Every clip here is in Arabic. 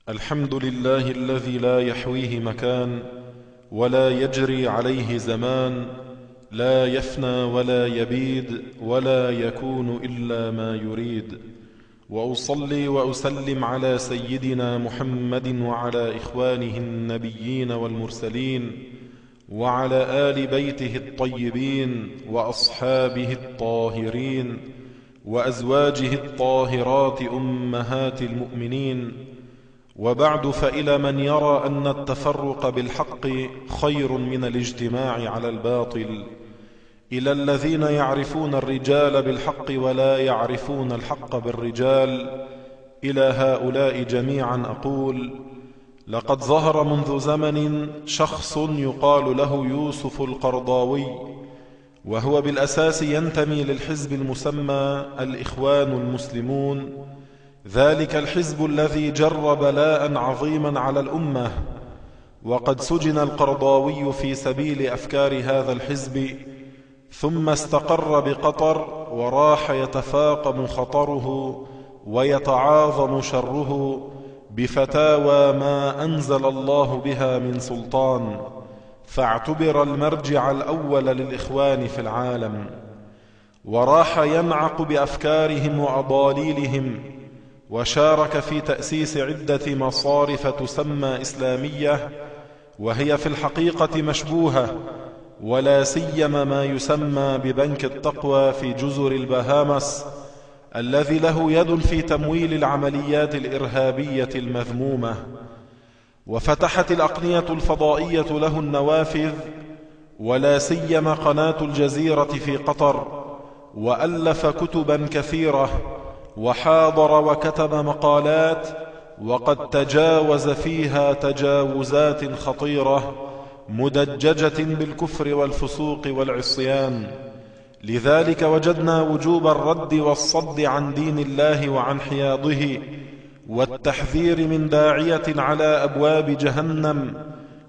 الحمد لله الذي لا يحويه مكان ولا يجري عليه زمان، لا يفنى ولا يبيد ولا يكون إلا ما يريد. وأصلي وأسلم على سيدنا محمد وعلى إخوانه النبيين والمرسلين وعلى آل بيته الطيبين وأصحابه الطاهرين وأزواجه الطاهرات أمهات المؤمنين. وبعد، فإلى من يرى أن التفرق بالحق خير من الاجتماع على الباطل، إلى الذين يعرفون الرجال بالحق ولا يعرفون الحق بالرجال، إلى هؤلاء جميعا أقول: لقد ظهر منذ زمن شخص يقال له يوسف القرضاوي، وهو بالأساس ينتمي للحزب المسمى الإخوان المسلمون، ذلك الحزب الذي جر بلاء عظيما على الأمة. وقد سجن القرضاوي في سبيل أفكار هذا الحزب، ثم استقر بقطر وراح يتفاقم خطره ويتعاظم شره بفتاوى ما أنزل الله بها من سلطان، فاعتبر المرجع الأول للإخوان في العالم، وراح ينعق بأفكارهم وأضاليلهم، وشارك في تأسيس عدة مصارف تسمى إسلامية، وهي في الحقيقة مشبوهة، ولا سيما ما يسمى ببنك التقوى في جزر البهامس، الذي له يد في تمويل العمليات الإرهابية المذمومة. وفتحت الأقنية الفضائية له النوافذ، ولا سيما قناة الجزيرة في قطر، وألف كتبا كثيرة، وحاضر وكتب مقالات، وقد تجاوز فيها تجاوزات خطيرة مدججة بالكفر والفسوق والعصيان. لذلك وجدنا وجوب الرد والصد عن دين الله وعن حياضه، والتحذير من داعية على أبواب جهنم،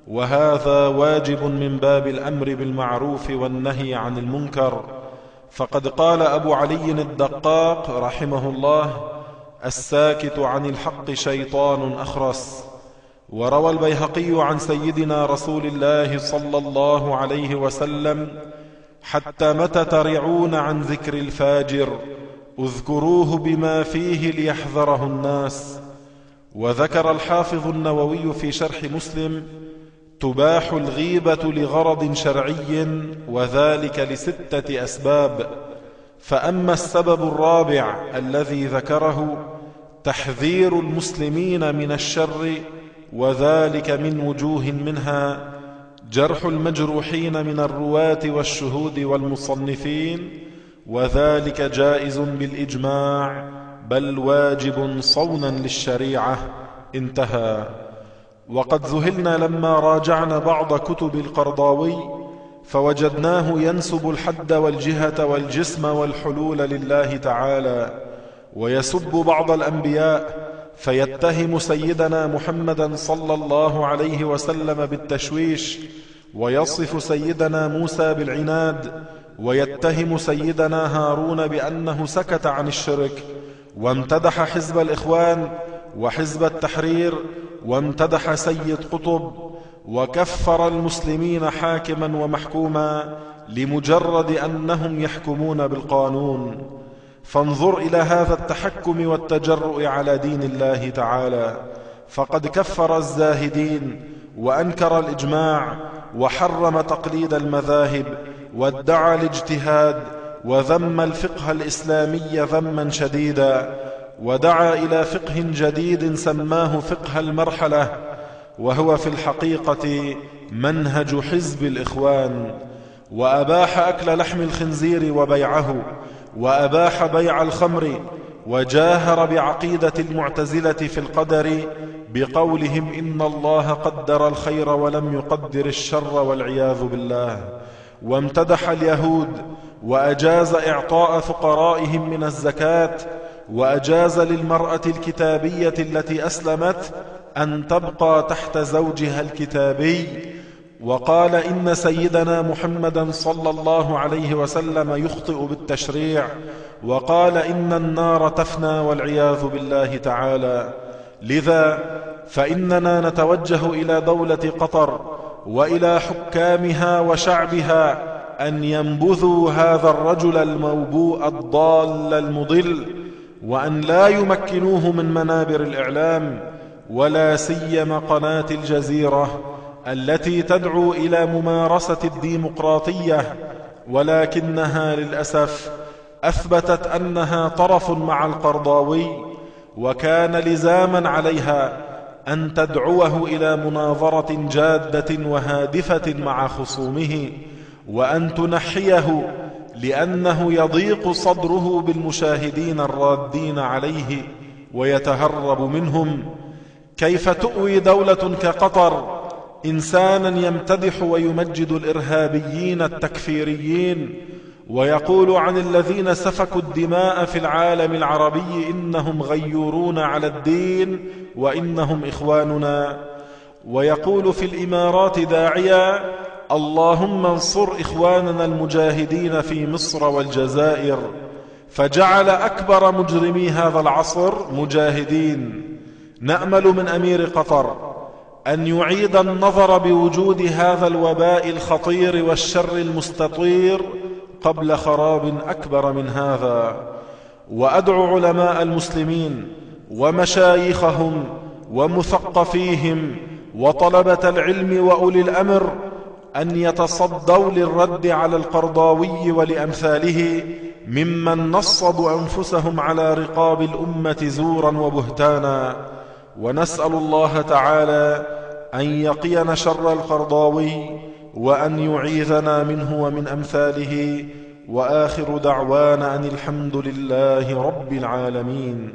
وهذا واجب من باب الأمر بالمعروف والنهي عن المنكر. فقد قال أبو علي الدقاق رحمه الله: الساكت عن الحق شيطان أخرس. وروى البيهقي عن سيدنا رسول الله صلى الله عليه وسلم: حتى متى ترعون عن ذكر الفاجر؟ اذكروه بما فيه ليحذره الناس. وذكر الحافظ النووي في شرح مسلم: تباح الغيبة لغرض شرعي، وذلك ل6 أسباب. فأما السبب الرابع الذي ذكره: تحذير المسلمين من الشر، وذلك من وجوه، منها جرح المجروحين من الرواة والشهود والمصنفين، وذلك جائز بالإجماع، بل واجب صونا للشريعة. انتهى. وقد ذهلنا لما راجعنا بعض كتب القرضاوي، فوجدناه ينسب الحد والجهة والجسم والحلول لله تعالى، ويسب بعض الأنبياء، فيتهم سيدنا محمدا صلى الله عليه وسلم بالتشويش، ويصف سيدنا موسى بالعناد، ويتهم سيدنا هارون بأنه سكت عن الشرك، وامتدح حزب الإخوان وحزب التحرير، وامتدح سيد قطب، وكفر المسلمين حاكما ومحكوما لمجرد أنهم يحكمون بالقانون. فانظر إلى هذا التحكم والتجرؤ على دين الله تعالى، فقد كفر الزاهدين، وأنكر الإجماع، وحرم تقليد المذاهب، وادعى الاجتهاد، وذم الفقه الإسلامي ذما شديدا، ودعا إلى فقه جديد سماه فقه المرحلة، وهو في الحقيقة منهج حزب الإخوان. وأباح أكل لحم الخنزير وبيعه، وأباح بيع الخمر، وجاهر بعقيدة المعتزلة في القدر بقولهم إن الله قدر الخير ولم يقدر الشر والعياذ بالله. وامتدح اليهود، وأجاز إعطاء فقرائهم من الزكاة، وأجاز للمرأة الكتابية التي أسلمت أن تبقى تحت زوجها الكتابي، وقال إن سيدنا محمدا صلى الله عليه وسلم يخطئ بالتشريع، وقال إن النار تفنى والعياذ بالله تعالى. لذا فإننا نتوجه إلى دولة قطر وإلى حكامها وشعبها أن ينبذوا هذا الرجل الموبوء الضال المضل، وأن لا يمكنوه من منابر الإعلام، ولا سيما قناة الجزيرة التي تدعو إلى ممارسة الديمقراطية، ولكنها للأسف أثبتت أنها طرف مع القرضاوي، وكان لزاما عليها أن تدعوه إلى مناظرة جادة وهادفة مع خصومه، وأن تنحيه لأنه يضيق صدره بالمشاهدين الرادين عليه ويتهرب منهم. كيف تؤوي دولة كقطر إنسانا يمتدح ويمجد الإرهابيين التكفيريين، ويقول عن الذين سفكوا الدماء في العالم العربي إنهم غيورون على الدين وإنهم إخواننا، ويقول في الإمارات داعيا: اللهم انصر إخواننا المجاهدين في مصر والجزائر، فجعل أكبر مجرمي هذا العصر مجاهدين. نأمل من أمير قطر أن يعيد النظر بوجود هذا الوباء الخطير والشر المستطير قبل خراب أكبر من هذا. وأدعو علماء المسلمين ومشايخهم ومثقفيهم وطلبة العلم وأولي الأمر أن يتصدوا للرد على القرضاوي ولأمثاله ممن نصبوا أنفسهم على رقاب الأمة زورا وبهتانا. ونسأل الله تعالى أن يقينا شر القرضاوي وأن يعيذنا منه ومن أمثاله. وآخر دعوانا أن الحمد لله رب العالمين.